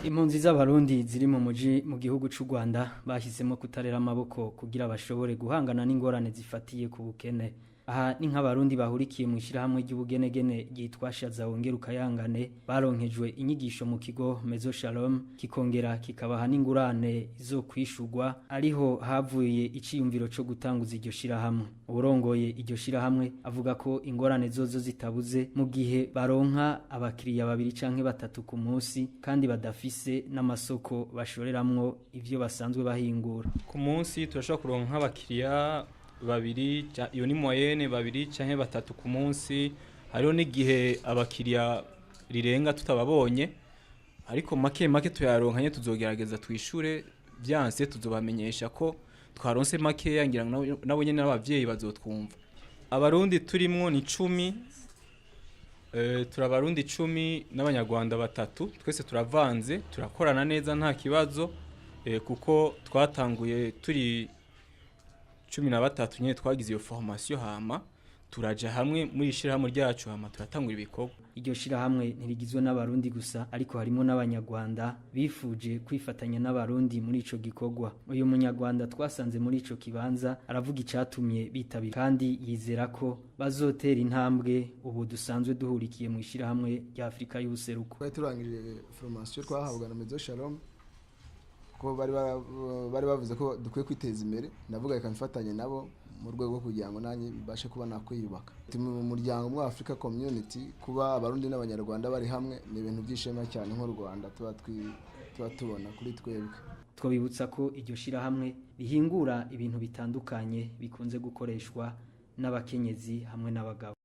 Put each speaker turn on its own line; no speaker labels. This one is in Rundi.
Impunzi z'abarundi ziri mu muji mu gihugu c'u Rwanda bahisemo kutarera amaboko kugira bashobore guhangana n'ingorane zifatiye ku bukene. Aha ni nk'abarundi bahurikiye mu ishirahamwe ry'ubugenegene ryitwa Shaza Wongera Ukayangane baronkejwe inyigisho mu kigo Mezo Shalom kikongera kikabaha n'ingurane zo kwishurwa ariho havuye iciyumviro co gutanguza iryo shirahamwe. Urongoye iryo shirahamwe avuga ko ingorane zozo zitabuze mu gihe baronka abakiriya 2 canke 3 ku munsi kandi badafise n'amasoko bashoreramwo ivyo basanzwe bahingura.
Ku munsi turashobora kuronka abakiriya 2, iyo ni moyenne 2 canke 3 ku munsi. Hariho n'igihe abakiriya rirenga tutababonye, ariko make tuyaronkanye tuzogerageza twishure, byanse tuzobamenyesha ko twaronse make yangira nabo nyene n'abavyeyi bazotwumva. Abarundi turimwo ni 10, turabarundi 10 n'abanyarwanda 3, twese turavanze turakorana neza nta kibazo, kuko twatanguye turi 13 nyene twagize iyo formation hama turaja hamwe muri ishirahamwe ryacu hama turatangura ibikorwa.
Iryo shirahamwe ntirigizwe n'abarundi gusa ariko harimo n'abanyarwanda bifuje kwifatanya n'abarundi muri ico gikorwa. Uyu munyarwanda twasanze muri ico kibanza aravuga icatumye bitabira kandi yizera ko bazotera intambwe ubu dusanzwe duhurikiye mu ishirahamwe rya Afrika y'ubuseruko.
Turangije formation twahabwa na Mezo Shalom ko bari bavuze ko dukwiye kwiteza imbere, navuga reka mfatanye nabo mu rwego kugira ngo nanjye bashe kuba nakwiyubaka. Mu muryango mwa Africa Community kuba abarundi n'abanyarwanda bari hamwe ni ibintu byishema cyane nk'u Rwanda tuba tubona kuri twebwe.
Twabibutsa ko iryo shirahamwe rihingura ibintu bitandukanye bikunze gukoreshwa n'abakenyezi hamwe n'abagabo.